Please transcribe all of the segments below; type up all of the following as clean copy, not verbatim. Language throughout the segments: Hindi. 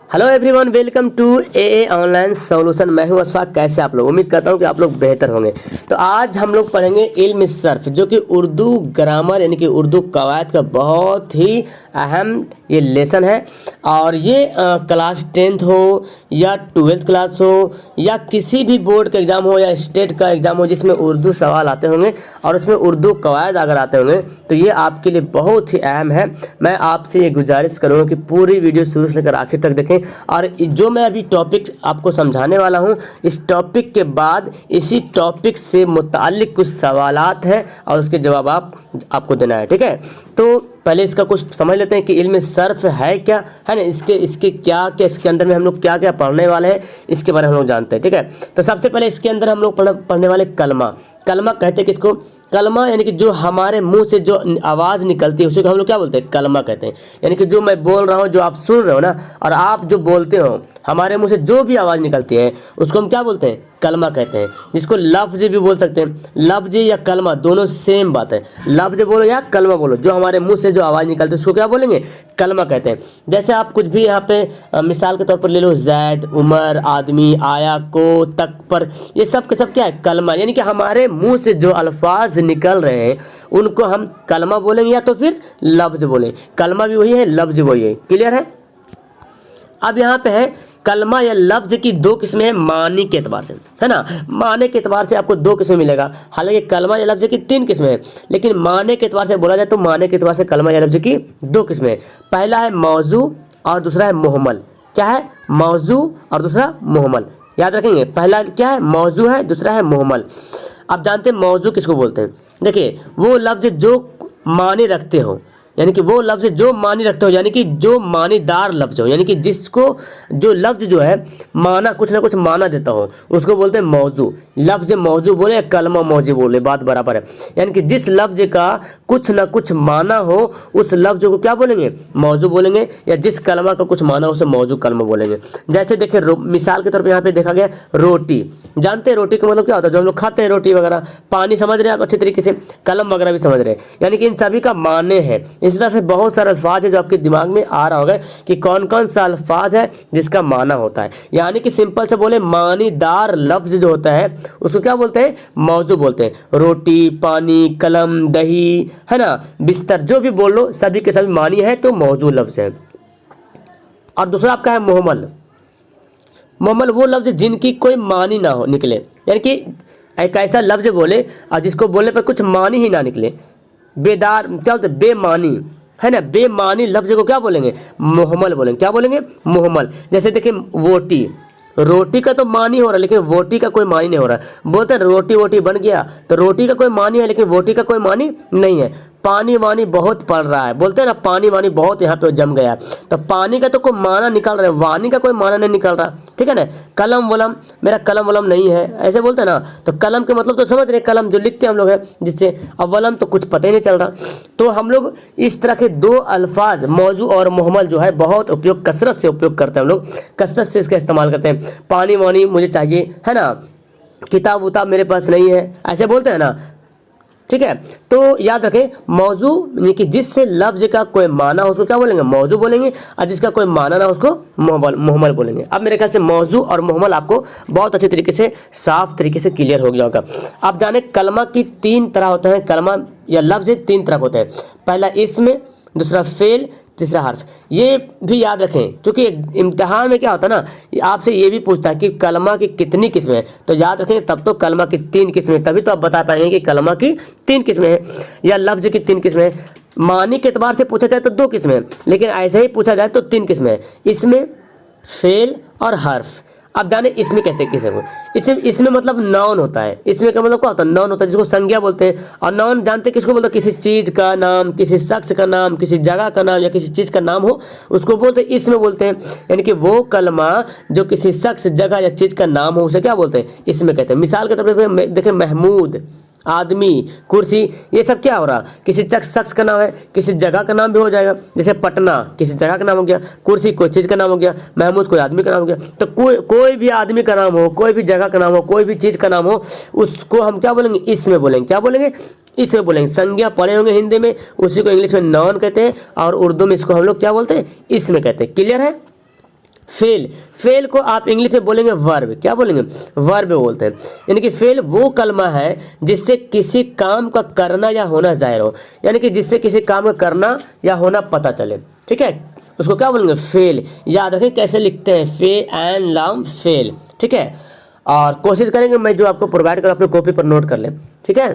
Hello everyone, welcome to a online solution. मैं हूं अशफाक। कैसे आप लोग? उम्मीद करता हूं कि आप लोग बेहतर होंगे। तो आज हम लोग पढ़ेंगे इल्म सर्फ, जो कि उर्दू ग्रामर यानी कि उर्दू कवायद का बहुत ही अहम ये लेसन है। और ये क्लास 10th हो या 12th क्लास हो या किसी भी बोर्ड का एग्ज़ाम हो या स्टेट का एग्ज़ाम हो जिसमें उर्दू सवाल आते होंगे और उसमें उर्दू कवायद अगर आते होंगे तो ये आपके लिए बहुत ही अहम है। मैं आपसे ये गुजारिश करूँगा कि पूरी वीडियो शुरू से लेकर आखिर तक देखें। और जो मैं अभी टॉपिक आपको समझाने वाला हूँ, इस टॉपिक के बाद इसी टॉपिक से मुताल्लिक कुछ सवालात हैं और उसके जवाब आपको देना है। ठीक है, तो पहले इसका कुछ समझ लेते हैं कि इल्म सर्फ है क्या, है ना। इसके क्या क्या इसके अंदर में हम लोग क्या क्या पढ़ने वाले हैं, इसके बारे में हम लोग जानते हैं। ठीक है, तो सबसे पहले इसके अंदर हम लोग पढ़ने वाले कलमा। कलमा कहते हैं किसको? कलमा यानी कि जो हमारे मुंह से जो आवाज़ निकलती है उसी को हम लोग क्या बोलते हैं? कलमा कहते हैं। यानी कि जो मैं बोल रहा हूँ, जो आप सुन रहे हो ना, और आप जो बोलते हो, हमारे मुंह से जो भी आवाज़ निकलती है उसको हम क्या बोलते हैं? कलमा कहते हैं। जिसको लफ्ज़ भी बोल सकते हैं। लफ्ज़ या कलमा दोनों सेम बात है। लफ्ज़ बोलो या कलमा बोलो, जो हमारे मुंह से जो आवाज़ निकलती है उसको क्या बोलेंगे? कलमा कहते हैं। जैसे आप कुछ भी यहाँ पे मिसाल के तौर पर ले लो, जैद, उमर, आदमी, आया, को, तक, पर, ये सब के सब क्या है? कलमा। यानी कि हमारे मुंह से जो अल्फाज निकल रहे हैं उनको हम कलमा बोलेंगे या तो फिर लफ्ज़ बोलें। कलमा भी वही है, लफ्ज़ भी वही है। क्लियर है? अब यहाँ पे है कलमा या लफ्ज़ की दो किस्में हैं मानी के एतबार से, है ना। माने के एतबार से आपको दो किस्में मिलेगा। हालांकि कलमा या लफ्ज़ की 3 किस्में हैं, लेकिन माने के एतबार से बोला जाए तो माने के एतबार से कलमा या लफ्ज़ की 2 किस्में हैं। पहला है मौजू और दूसरा है मुहम्मल। क्या है? मौजू और दूसरा मुहम्मल। याद रखेंगे, पहला क्या है? मौजू है, दूसरा है मुहम्मल। आप जानते हैं मौजू किसको बोलते हैं? देखिए, वो लफ्ज़ जो माने रखते हो, यानी कि वो लफ्ज़ जो मानी रखते हो, यानी कि जो मानीदार लफ्ज़ हो, यानी कि जिसको जो लफ्ज़ जो है माना, कुछ ना कुछ माना देता हो, उसको बोलते हैं मौजू। लफ्ज़ मौजू बोले या कलमा मौजू बोले, बात बराबर है। यानी कि जिस लफ्ज़ का कुछ ना कुछ माना हो उस लफ्ज़ को क्या बोलेंगे? मौजू बोलेंगे। या जिस कलमा का कुछ माना हो उसे मौजू कलमा बोलेंगे। जैसे देखिए, मिसाल के तौर पर यहाँ पे देखा गया रोटी। जानते हैं रोटी का मतलब क्या होता है? जो हम लोग खाते हैं रोटी वगैरह। पानी समझ रहे हैं आप अच्छे तरीके से, कलम वगैरह भी समझ रहे हैं। यानी कि इन सभी का माने हैं। इसी तरह से बहुत सारे अल्फाज है जो आपके दिमाग में आ रहा होगा कि कौन कौन सा अल्फाज है जिसका माना होता है। यानी कि सिंपल से बोले, मानीदार लफ्ज जो होता है उसको क्या बोलते हैं? मौजू बोलते हैं। रोटी, पानी, कलम, दही, है ना, बिस्तर, जो भी बोल लो, सभी के सभी मानी है तो मौजू लफ्ज है। और दूसरा आपका है मुहम्मल। मुहम्मल वो लफ्ज जिनकी कोई मानी ना हो निकले, यानी कि एक ऐसा लफ्ज बोले और जिसको बोलने पर कुछ मानी ही ना निकले। बेदार क्या बोलते हैं? बेमानी, है ना। बेमानी लफ्ज़ को क्या बोलेंगे? मुहम्मल बोलेंगे। क्या बोलेंगे? मुहम्मल। जैसे देखिए, वोटी, रोटी का तो मानी हो रहा है लेकिन वोटी का कोई मानी नहीं हो रहा है। बोलते हैं रोटी वोटी बन गया, तो रोटी का कोई मानी है लेकिन वोटी का कोई मानी नहीं है। पानी वानी बहुत पड़ रहा है, बोलते हैं ना पानी वानी बहुत यहाँ पे जम गया है, तो पानी का तो कोई माना निकल रहा है, वानी का कोई माना नहीं निकल रहा। ठीक है ना। कलम वलम, मेरा कलम वलम नहीं है, ऐसे बोलते हैं ना। तो कलम के मतलब तो समझ रहे, कलम जो लिखते हैं हम लोग है जिससे। अब वलम तो कुछ पता ही नहीं चल रहा। तो हम लोग इस तरह के दो अल्फाज मौजू और मुहम्मल जो है बहुत उपयोग, कसरत से उपयोग करते हैं हम लोग, कसरत से इसका इस्तेमाल करते हैं। पानी वानी मुझे चाहिए, है ना, किताब उताब मेरे पास नहीं है, ऐसे बोलते हैं ना। ठीक है, तो याद रखें, मौजू यानी कि जिससे लफ्ज का कोई माना हो उसको क्या बोलेंगे? मौजू बोलेंगे। और जिसका कोई माना ना हो उसको मुहम्मल बोलेंगे। अब मेरे ख्याल से मौजू और मुहम्मल आपको बहुत अच्छे तरीके से, साफ तरीके से क्लियर हो गया होगा। आप जाने कलमा की 3 तरह होते हैं। कलमा या लफ्ज 3 तरह होते हैं। पहला इसमें, दूसरा फेल, तीसरा हर्फ। ये भी याद रखें क्योंकि इम्तिहान में क्या होता है ना, आपसे ये भी पूछता है कि कलमा की कितनी किस्में हैं। तो याद रखें तब तो कलमा की 3 किस्में, तभी तो आप बता पाएंगे कि कलमा की 3 किस्में हैं या लफ्ज़ की 3 किस्में हैं। मानी के एतबार से पूछा जाए तो 2 किस्में हैं, लेकिन ऐसे ही पूछा जाए तो 3 किस्में हैं, इसमें, फेल और हर्फ। अब जाने इसमें कहते हैं किसे को? इसमें मतलब नाउन होता है। इसमें का मतलब क्या होता है? नाउन होता है, जिसको संज्ञा बोलते हैं। और नाउन जानते हैं किसको बोलते हैं? किसी चीज़ का नाम, किसी शख्स का नाम, किसी जगह का नाम या किसी चीज़ का नाम हो उसको बोलते हैं इसमें बोलते हैं। यानी कि वो कलमा जो किसी शख्स, जगह या चीज़ का नाम हो उसे क्या बोलते हैं? इसमें कहते हैं। मिसाल के तौर पर देखें, महमूद, आदमी, कुर्सी, ये सब क्या हो रहा? किसी शख्स का नाम है, किसी जगह का नाम भी हो जाएगा। जैसे पटना किसी जगह का नाम हो गया, कुर्सी कोई चीज़ का नाम हो गया, महमूद कोई आदमी का नाम हो गया। तो कोई भी आदमी का नाम हो, कोई भी जगह का नाम हो, कोई भी चीज़ का नाम हो, उसको हम क्या बोलेंगे? इसमें बोलेंगे। क्या बोलेंगे? इसमें बोलेंगे। संज्ञा पढ़े होंगे हिंदी में, उसी को इंग्लिश में नाउन कहते हैं और उर्दू में इसको हम लोग क्या बोलते हैं? इसमें कहते हैं। क्लियर है? फेल, फेल को आप इंग्लिश में बोलेंगे वर्ब। क्या बोलेंगे? वर्ब बोलते हैं। यानी कि फेल वो कलमा है जिससे किसी काम का करना या होना जाहिर हो, यानी कि जिससे किसी काम का करना या होना पता चले। ठीक है, उसको क्या बोलेंगे? फेल। याद रखें कैसे लिखते हैं, फे एन लाम फेल। ठीक है, और कोशिश करेंगे मैं जो आपको प्रोवाइड करूँ अपने कॉपी पर नोट कर लें। ठीक है,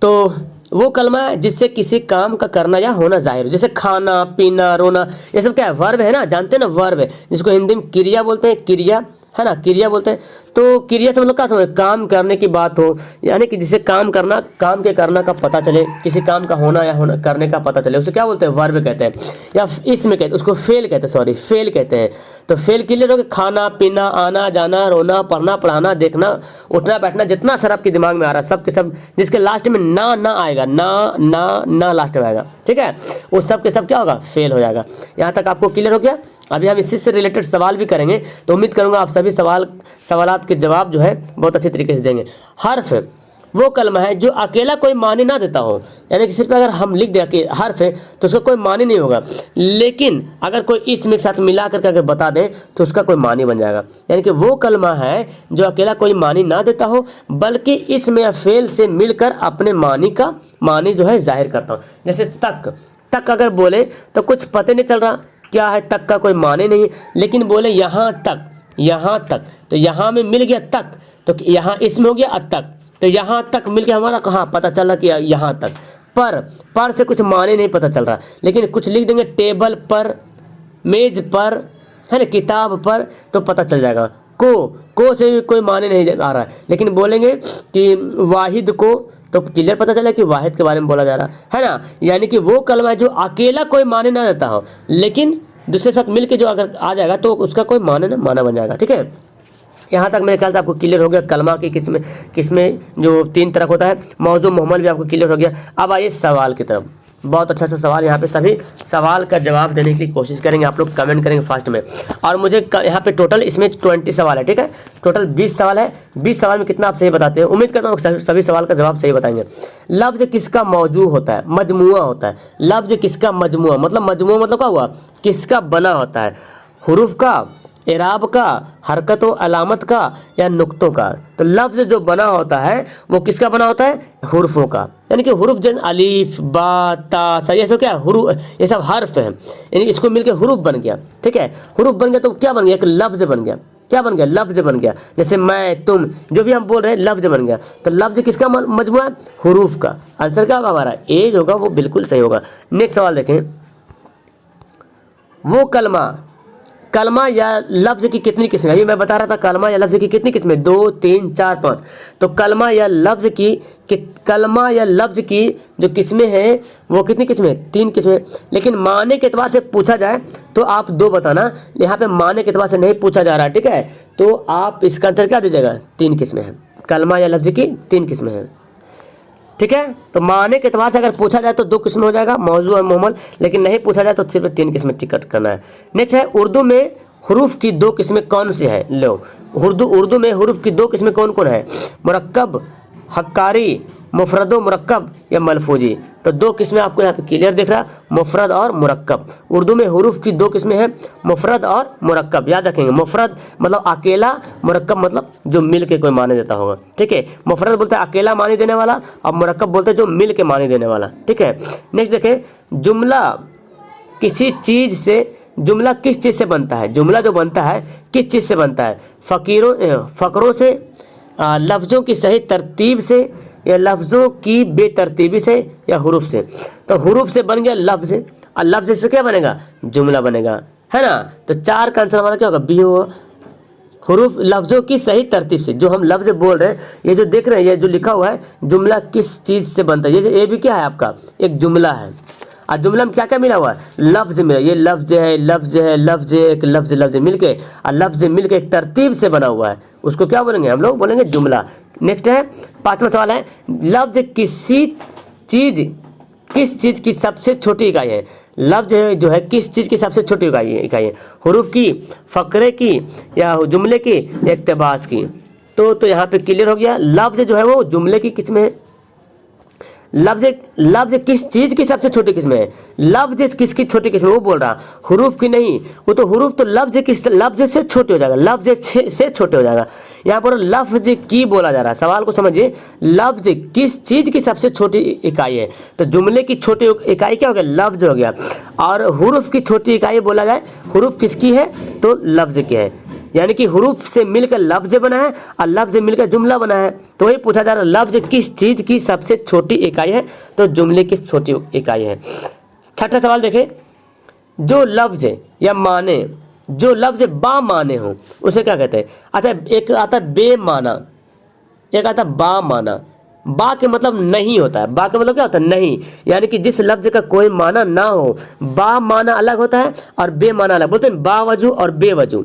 तो वो कलमा है जिससे किसी काम का करना या होना जाहिर हो, जैसे खाना पीना रोना, ये सब क्या है? वर्ब है ना, जानते हैं ना, वर्ब है, जिसको हिंदी में क्रिया बोलते हैं, क्रिया है ना, क्रिया बोलते हैं। तो क्रिया से मतलब क्या समझ, काम करने की बात हो, यानी कि जिसे काम करना, काम के करना का पता चले, किसी काम का होना या होना करने का पता चले, उसे क्या बोलते हैं? वर्ब कहते हैं, या इसमें कहते हैं, उसको फेल कहते हैं, सॉरी फेल कहते हैं। तो फेल क्लियर हो गया, खाना पीना, आना जाना, रोना, पढ़ना पढ़ाना, देखना, उठना बैठना, जितना सर आपके दिमाग में आ रहा है सब के सब, जिसके लास्ट में ना आएगा, ना लास्ट में आएगा। ठीक है, वो सब के सब क्या होगा? फेल हो जाएगा। यहाँ तक आपको क्लियर हो गया? अभी हम इसी से रिलेटेड सवाल भी करेंगे, तो उम्मीद करूंगा आप सभी सवालात के जवाब जो है बहुत अच्छे तरीके से देंगे। हर्फ वो कलमा है जो अकेला कोई मानी ना देता हो, यानी कि सिर्फ अगर हम लिख दें कि हर्फ है तो उसका कोई मानी नहीं होगा, लेकिन अगर कोई इसमें के साथ मिला करके अगर बता दें तो उसका कोई मानी बन जाएगा। यानी कि वो कलमा है जो अकेला कोई मानी ना देता हो, बल्कि इसमें या फेल से मिलकर अपने मानी जो है जाहिर करता हो। जैसे तक अगर बोले तो कुछ पता नहीं चल रहा क्या है, तक का कोई मानी नहीं है, लेकिन बोले यहाँ तक, तो यहाँ में मिल गया तक, तो यहाँ इसमें हो गया तक, तो यहाँ तक मिल गया हमारा, कहाँ पता चल रहा कि यहाँ तक। पर से कुछ माने नहीं पता चल रहा, लेकिन कुछ लिख देंगे टेबल पर, मेज पर, है ना, किताब पर, तो पता चल जाएगा। को से भी कोई माने नहीं आ रहा है, लेकिन बोलेंगे कि वाहिद को, तो क्लियर पता चला कि वाहिद के बारे में बोला जा रहा है ना। यानी कि वो कलमा है जो अकेला कोई माने ना देता हो, लेकिन दूसरे साथ मिलके जो अगर आ जाएगा तो उसका कोई माना बन जाएगा। ठीक है, यहाँ तक मेरे ख्याल से आपको क्लियर हो गया कलमा की किसमें जो 3 तरह होता है। मौजू मुहम्मल भी आपको क्लियर हो गया। अब आइए सवाल की तरफ। बहुत अच्छा सा सवाल, यहाँ पे सभी सवाल का जवाब देने की कोशिश करेंगे, आप लोग कमेंट करेंगे फर्स्ट में। और मुझे यहाँ पे टोटल इसमें 20 सवाल है। ठीक है, टोटल 20 सवाल है। 20 सवाल में कितना आप सही बताते हैं? उम्मीद करता हूँ सभी सवाल का जवाब सही बताएंगे। लफ्ज किसका मौजू होता है? मजमुआ होता है। लफ्ज किसका मजमुआ मतलब क्या हुआ? किसका बना होता है? हुरूफ का, इराब का, हरकत व अलामत का, या नुक्तों का? तो लफ्ज जो बना होता है वो किसका बना होता है? हुर्फों का। यानी कि हुरूफ जन अलीफ बा ता सा, ये सब क्या हुरूफ, ये सब हर्फ है, यानी इसको मिलके हुरूफ बन गया। ठीक है, हुरूफ बन गया तो क्या बन गया? एक लफ्ज बन गया। क्या बन गया? लफ्ज बन गया। जैसे मैं, तुम, जो भी हम बोल रहे हैं लफ्ज बन गया। तो लफ्ज किसका मजमुआ? हुरूफ का। आंसर क्या होगा हमारा? ए जो होगा वो बिल्कुल सही होगा। नेक्स्ट सवाल देखें। वो कलमा या लफ्ज़ की कितनी किस्में? अभी मैं बता रहा था कलमा या लफ्ज़ की कितनी किस्में, 2 3 4 5। तो कलमा या लफ्ज़ की जो किस्में हैं वो कितनी किस्में? 3 किस्में। लेकिन माने के एतबार से पूछा जाए तो आप 2 बताना। यहाँ पे माने के एतबार से नहीं पूछा जा रहा है, ठीक है, तो आप इसका आंसर क्या दीजिएगा? 3 किस्में हैं। कलमा या लफ्ज़ की 3 किस्में हैं। ठीक है, तो माने के एतबार से अगर पूछा जाए तो 2 किस्में हो जाएगा, मौजू और मुहम्मल, लेकिन नहीं पूछा जाए तो सिर्फ 3 किस्में टिकट करना है। नेक्स्ट है उर्दू में हुरूफ की 2 किस्में कौन सी है? लो, उर्दू में हुरूफ की 2 किस्में कौन कौन है? मुरक्कब, हक्कारी, मुफरद मुरक्कब या मलफूजी। तो 2 किस्में आपको यहाँ पे क्लियर दिख रहा है, मुफरद और मुरक्कब। उर्दू में हुरूफ की 2 किस्में हैं, मुफरद और मुरक्कब। याद रखेंगे, मुफरद मतलब अकेला, मुरक्कब मतलब जो मिल के कोई माने देता होगा। ठीक है, मुफरद बोलते हैं अकेला मानी देने वाला, और मुरक्कब बोलते हैं जो मिल के मानी देने वाला। ठीक है, नेक्स्ट देखें, जुमला किस चीज़ से बनता है? जुमला जो बनता है किस चीज़ से बनता है? फ़करों से, लफ्ज़ों की सही तरतीब से, या लफ्ज़ों की बेतरतीबी से, या हुरूफ से? तो हुरूफ से बन गया लफ्ज़, और लफ्ज़ से क्या बनेगा? जुमला बनेगा, है ना। तो 4 का आंसर हमारा क्या होगा? बी होगा। हुरूफ लफ्ज़ों की सही तरतीब से, जो हम लफ्ज़ बोल रहे हैं, ये जो देख रहे हैं, ये जो लिखा हुआ है जुमला किस चीज़ से बनता है, ये भी क्या है आपका? एक जुमला है। और जुमला में क्या क्या मिला हुआ है? लफ्ज़ मिला, ये लफ्ज़ है, एक लफ्ज़ मिलके, और लफ्ज़ मिलके एक तरतीब से बना हुआ है, उसको क्या बोलेंगे? हम लोग बोलेंगे जुमला। नेक्स्ट है 5वां सवाल है, लफ्ज़ किस चीज़ की सबसे छोटी इकाई है? लफ्ज़ जो है किस चीज़ की सबसे छोटी इकाई है? हुरूफ की, फ़करे की, या जुमले की, या इक़्तिबास की? तो यहाँ पे क्लियर हो गया, लफ्ज़ जो है वो जुमले की किस्म है। लफ्ज किस चीज़ की सबसे छोटी किस्म है, लफ्ज किसकी छोटी किस्म है वो बोल रहा, हुरूफ की नहीं। वो तो हुरूफ तो लफ्ज से छोटे हो जाएगा, लफ्ज से छोटे हो जाएगा। यहाँ पर लफ्ज की बोला जा रहा है, सवाल को समझिए, लफ्ज किस चीज़ की सबसे छोटी इकाई है, तो जुमले की छोटी इकाई क्या हो गया, लफ्ज हो गया। और हुरूफ की छोटी इकाई बोला जाए, हुरूफ किसकी है, तो लफ्ज की है। यानी कि हुरूफ से मिलकर लफ्ज बना है और लफ्ज से मिलकर जुमला बना है। तो वही पूछा जा रहा है, लफ्ज किस चीज़ की सबसे छोटी इकाई है, तो जुमले की छोटी इकाई है। छठा सवाल देखें, जो लफ्ज या माने, जो लफ्ज बा माने हो उसे क्या कहते हैं। अच्छा, एक आता है बेमाना, एक आता है बा माना। बा के मतलब नहीं होता है, बा का मतलब क्या होता है, नहीं। यानी कि जिस लफ्ज का कोई माना ना हो, बा माना अलग होता है और बे माना अलग, बोलते हैं बावजू और बेवजू।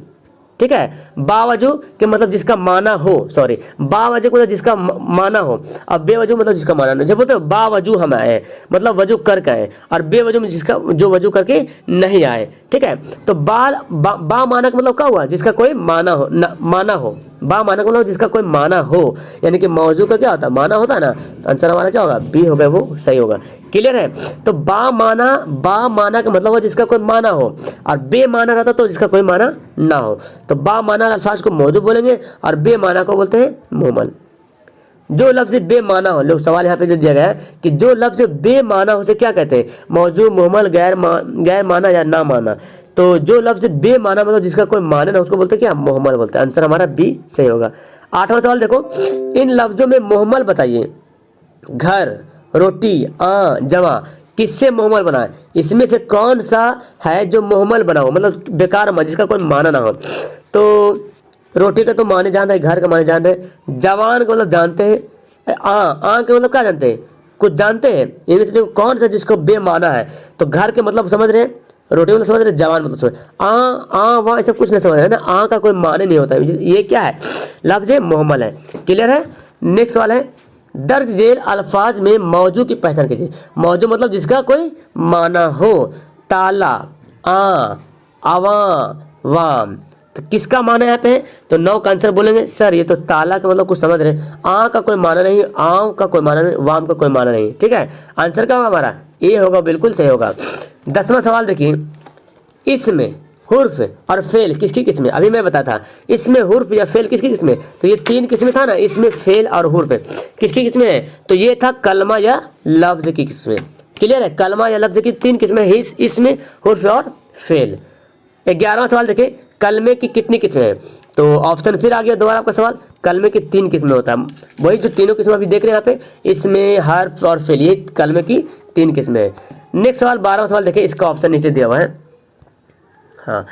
ठीक है, बावजू के मतलब जिसका माना हो, सॉरी, बावजू मतलब जिसका माना हो, और बेवजू मतलब जिसका माना नहीं। जब बोलते हैं बावजू हम आए मतलब वजू करके आए, और बेवजू में जिसका जो वजू करके नहीं आए। ठीक है, तो बा माना का मतलब क्या हुआ, जिसका कोई माना हो, माना हो। बा माना का मतलब जिसका कोई माना हो, यानी कि मौजू का क्या होता है, माना होता है ना। तो आंसर हमारा क्या होगा, बी होगा, वो सही होगा। क्लियर है। तो बा माना का मतलब हो जिसका कोई माना हो, और बे माना रहता तो जिसका कोई माना ना हो। तो बा माना अल्फाज को मौजू बोलेंगे और बे माना को बोलते हैं मुहमल। जो लफ्ज बेमाना हो, लोग सवाल यहाँ पे दे दिया गया है कि जो लफ्ज बेमाना हो उसे क्या कहते हैं, मौजू, मुहमल, गैर माना या ना माना। तो जो लफ्ज बेमाना मतलब जिसका कोई माने ना उसको बोलते हैं क्या, मुहमल बोलते हैं। आंसर हमारा बी सही होगा। आठवां सवाल देखो, इन लफ्जों में मुहमल बताइए। घर, रोटी, जमा किससे मुहमल बना है, इसमें से कौन सा है जो मुहमल बना हो, मतलब बेकार में जिसका कोई माना ना हो। तो रोटी का तो माने जान रहे, घर का माने जान रहे, जवान का मतलब जानते हैं, के मतलब क्या जानते हैं, कुछ जानते हैं। इनमें से देखो कौन सा जिसको बेमाना है, तो घर के मतलब समझ रहे हैं, रोटी मतलब समझ रहे, जवान मतलब समझ, वहाँ ऐसा कुछ नहीं समझ रहे है ना, का कोई माने नहीं होता है, ये क्या है, लफ्ज मुहम्मल है। क्लियर है। नेक्स्ट सवाल है, दर्ज झेल अल्फाज में मौजू की पहचान कीजिए। मौजू मतलब जिसका कोई माना हो, ताला, आवा, वाम, तो किसका माना यहाँ पे है, तो 9 का आंसर बोलेंगे। सर ये तो ताला का मतलब कुछ समझ रहे, का कोई माना नहीं, आव का कोई माना नहीं, वाम का कोई माना नहीं। ठीक है, आंसर क्या होगा हमारा, ए होगा, बिल्कुल सही होगा। 10वां सवाल देखिए, इसमें हुर्फ और फेल किसकी किस्में, अभी मैं बता था, इसमें हुर्फ या फेल किसकी किस्में, तो ये 3 किस्में था ना, इसमें फेल और हुर्फ किसकी किस्में है, तो ये था कलमा या लफ्ज की किस्में। क्लियर है, कलमा या लफ्ज की 3 किस्में हैं, इसमें हुर्फ और फेल। 11वां सवाल देखें, कलमे की कितनी किस्में हैं, तो ऑप्शन फिर आ गया दोबारा आपका सवाल, कलमे की 3 किस्में होता है, वही जो तीनों किस्में अभी देख रहे हैं यहाँ पे, इसमें हर्फ और फेल, ये कलमे की 3 किस्में हैं। नेक्स्ट सवाल 12वां सवाल देखें, इसका ऑप्शन नीचे दिया हुआ है। हाँ,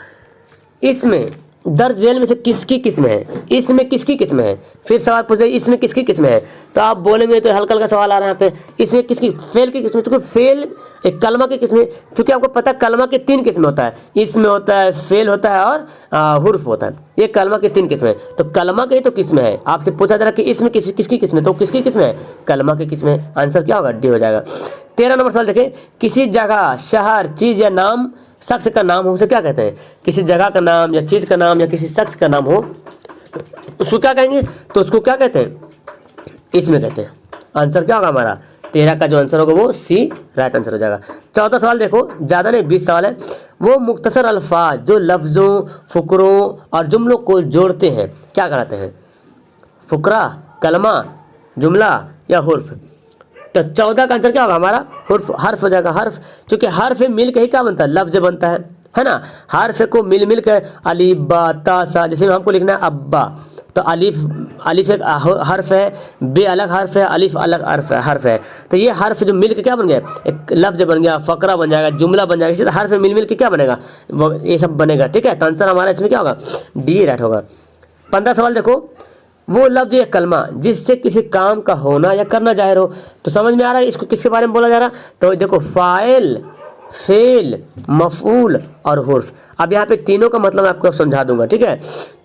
इसमें दर्ज झेल में से किसकी किस्म है, इसमें किसकी किस्म है, फिर सवाल पूछ रहे इसमें किसकी किस्म है, तो आप बोलेंगे तो हल्का हल्का सवाल आ रहा है यहाँ पे, इसमें किसकी, फेल की किस्म, चूंकि फेल एक कलमा की किस्म, चूंकि आपको पता है कलमा के 3 किस्में होता है, इसमें होता है, फेल होता है और हुर्फ होता है, ये कलमा के 3 किस्में, तो कलमा के ही तो किस्में है। आपसे पूछा जा रहा है कि इसमें किसकी किस्म है, तो किसकी किस्म है, कलमा की किस्म है। आंसर क्या होगा, डी हो जाएगा। 13 नंबर सवाल देखें, किसी जगह, शहर, चीज या नाम, शख्स का नाम हो उसे क्या कहते हैं, किसी जगह का नाम या चीज का नाम या किसी शख्स का नाम हो उसको क्या कहेंगे, तो उसको क्या कहते हैं, इसमें कहते हैं। आंसर क्या होगा हमारा, 13 का जो आंसर होगा वो सी राइट आंसर हो जाएगा। 14 सवाल देखो, ज़्यादा नहीं 20 सवाल है, वो मुख्तसर अल्फाज जो लफ्ज़ों, फुकरों और जुमलों को जोड़ते हैं क्या कहलाते हैं, फुकरा, कलमा, जुमला या हुर्फ। तो 14 का आंसर क्या होगा हमारा, हर्फ हो जाएगा। हर्फ, क्योंकि हर्फ मिल के ही क्या बनता है, लफ्ज बनता है ना। हर्फ को मिल के अलीफ, बा, ता, सा, जैसे हमको लिखना है अब्बा, तो अलीफ एक हर्फ है, बे अलग हर्फ है, अलीफ अलग हर्फ है, तो ये हर्फ जो मिल के क्या बन गया, एक लफ्ज बन गया, फकरा बन जाएगा, जुमला बन जाएगा, इसी तरह हर्फ मिल के क्या बनेगा, ये सब बनेगा। ठीक है, तो आंसर हमारा इसमें क्या होगा, डी राइट होगा। 15 सवाल देखो, वो लफ्ज या कलमा जिससे किसी काम का होना या करना जाहिर हो, तो समझ में आ रहा है इसको किसके बारे में बोला जा रहा है, तो देखो फाइल, फेल, मफूल और हुर्फ। अब यहाँ पे तीनों का मतलब मैं आपको समझा दूंगा। ठीक है,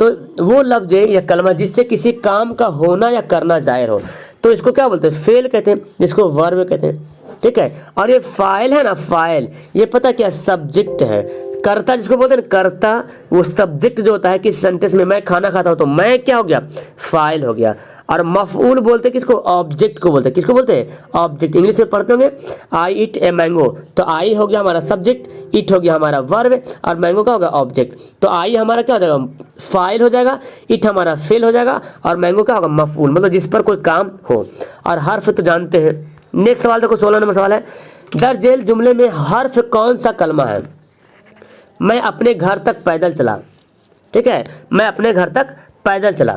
तो वो लफ्ज या कलमा जिससे किसी काम का होना या करना जाहिर हो, तो इसको क्या बोलते हैं, फेल कहते हैं, जिसको वर्ब कहते हैं। ठीक है। और ये फाइल है ना, फाइल, ये पता क्या सब्जेक्ट है। कर्ता जिसको बोलते हैं ना, कर्ता, वो सब्जेक्ट जो होता है किस सेंटेंस में, मैं खाना खाता हूँ तो मैं क्या हो गया, फाइल हो गया। और मफऊल बोलते हैं किसको, ऑब्जेक्ट को बोलते हैं। किसको बोलते हैं, ऑब्जेक्ट। इंग्लिश में पढ़ते होंगे आई ईट ए मैंगो, तो आई हो गया हमारा सब्जेक्ट, ईट हो गया हमारा वर्ब, और मैंगो का होगा ऑब्जेक्ट। तो आई हमारा क्या हो जाएगा, फाइल हो जाएगा, ईट हमारा फेल हो जाएगा, और मैंगो क्या होगा, मफऊल, मतलब जिस पर कोई काम हो। और हर्फ तो जानते हैं। नेक्स्ट सवाल देखो, 16 नंबर सवाल है, दर्जेल जुमले में हर्फ कौन सा कलमा है। मैं अपने घर तक पैदल चला, ठीक है, मैं अपने घर तक पैदल चला।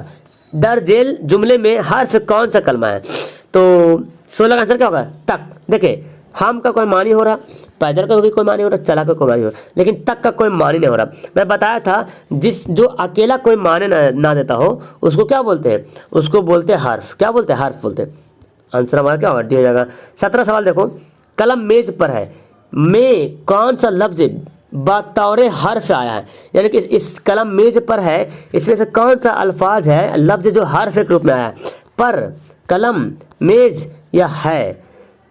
दर्जेल जुमले में हर्फ कौन सा कलमा है, तो 16 का आंसर क्या होगा, तक। देखिए हम का कोई मानी हो रहा, पैदल का भी कोई मानी हो रहा, चला का कोई मानी हो रहा, लेकिन तक का कोई मानी नहीं हो रहा। मैं बताया था जिस जो अकेला कोई माने ना देता हो उसको क्या बोलते हैं, उसको बोलते हैं हर्फ। क्या बोलते हैं, हर्फ बोलते हैं। आंसर हमारा क्या होगा, डी हो जाएगा। 17 सवाल देखो, कलम मेज पर है, में कौन सा लफ्ज बतौरे हर्फ आया है, यानी कि इस कलम मेज पर है, इसमें से कौन सा अल्फाज है, लफ्ज जो हर्फ के रूप में आया है। पर, कलम, मेज या है,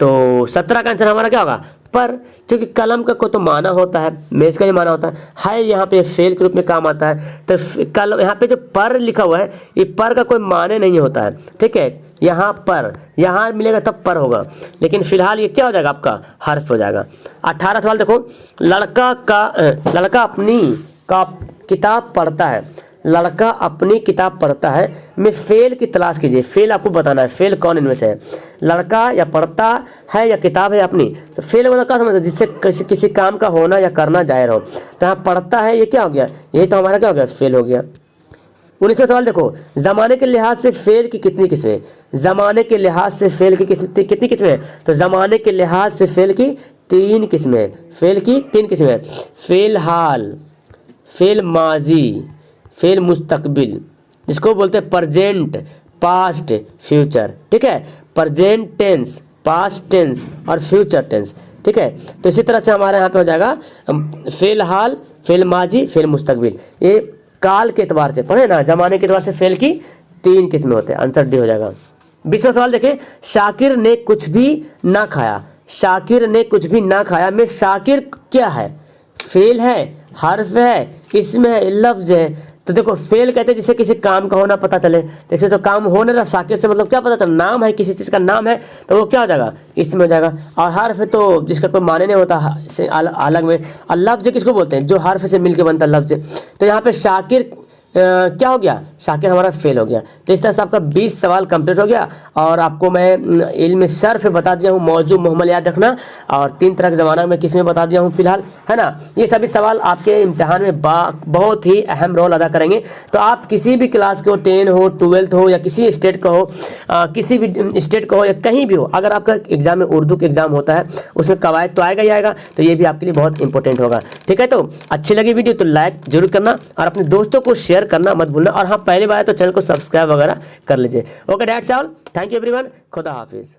तो 17 का आंसर हमारा क्या होगा, पर। क्योंकि कलम का को तो माना होता है, मेज का ही माना होता है यहाँ पे फेल के रूप में काम आता है। तो कलम, यहाँ पे जो पर लिखा हुआ है, ये पर का कोई माने नहीं होता है, ठीक है। यहाँ पर, यहाँ मिलेगा तब पर होगा, लेकिन फिलहाल ये क्या हो जाएगा, आपका हर्फ हो जाएगा। 18 सवाल देखो, लड़का अपनी किताब पढ़ता है, लड़का अपनी किताब पढ़ता है में फेल की तलाश कीजिए। फेल आपको बताना है, फेल कौन इनमें से है, लड़का या पढ़ता है या किताब है अपनी। तो फेल मतलब क्या समझते, जिससे किसी काम का होना या करना जाहिर हो। तो यहाँ पढ़ता है, ये क्या हो गया, ये तो हमारा क्या हो गया, फेल हो गया। 19वां सवाल देखो, जमाने के लिहाज से फेल की कितनी किस्में, जमाने के लिहाज से फेल की कितनी किस्में, तो जमाने के लिहाज से फेल की 3 किस्में, फेल की 3 किस्में। फेल हाल, फेल माजी, फेल मुस्तकबिल, जिसको बोलते हैं प्रेजेंट, पास्ट, फ्यूचर, ठीक है। प्रेजेंट टेंस, पास्ट टेंस और फ्यूचर टेंस, ठीक है। तो इसी तरह से हमारे यहाँ पे हो जाएगा फेल हाल, फेल माजी, फेल मुस्तकबिल। ये काल के एतबार से पढ़े ना, जमाने के एतबार से फेल की 3 किस्में होते हैं। आंसर डी हो जाएगा। 20वां सवाल देखें, शाकिर ने कुछ भी ना खाया, शाकिर ने कुछ भी ना खाया में शाकिर क्या है, फेल है, हर्फ है, इसमें है, लफ्ज है। तो देखो फेल कहते हैं जिससे किसी काम का होना पता चले, जैसे तो काम होने रहा, शाकिर से मतलब क्या पता चला, नाम है, किसी चीज़ का नाम है, तो वो क्या हो जाएगा, इसमें हो जाएगा। और हर्फ है तो जिसका कोई माने नहीं होता से अलग में। और लफ्ज किसको बोलते हैं, जो हर्फ से मिलके बनता है लफ्ज। तो यहाँ पे शाकिर क्या हो गया, शाकिर हमारा फेल हो गया। तो इस तरह से आपका 20 सवाल कंप्लीट हो गया। और आपको मैं इल्म सर्फ बता दिया हूँ, मौजू मुहम्मल याद रखना, और 3 तरह के ज़माना में किसमें बता दिया हूँ फिलहाल, है ना। ये सभी सवाल आपके इम्तिहान में बहुत ही अहम रोल अदा करेंगे। तो आप किसी भी क्लास के हो, 10 हो, 12th हो, या किसी स्टेट का हो, किसी भी स्टेट का हो या कहीं भी हो, अगर आपका एग्जाम में उर्दू का एग्जाम होता है उसमें कवायद तो आएगा ही आएगा, तो ये भी आपके लिए बहुत इंपॉर्टेंट होगा, ठीक है। तो अच्छी लगी वीडियो तो लाइक जरूर करना, और अपने दोस्तों को शेयर करना मत भूलना। और हाँ, पहली बार है तो चैनल को सब्सक्राइब वगैरह कर लीजिए। Okay, that's all, thank you everyone, खुदा हाफिज।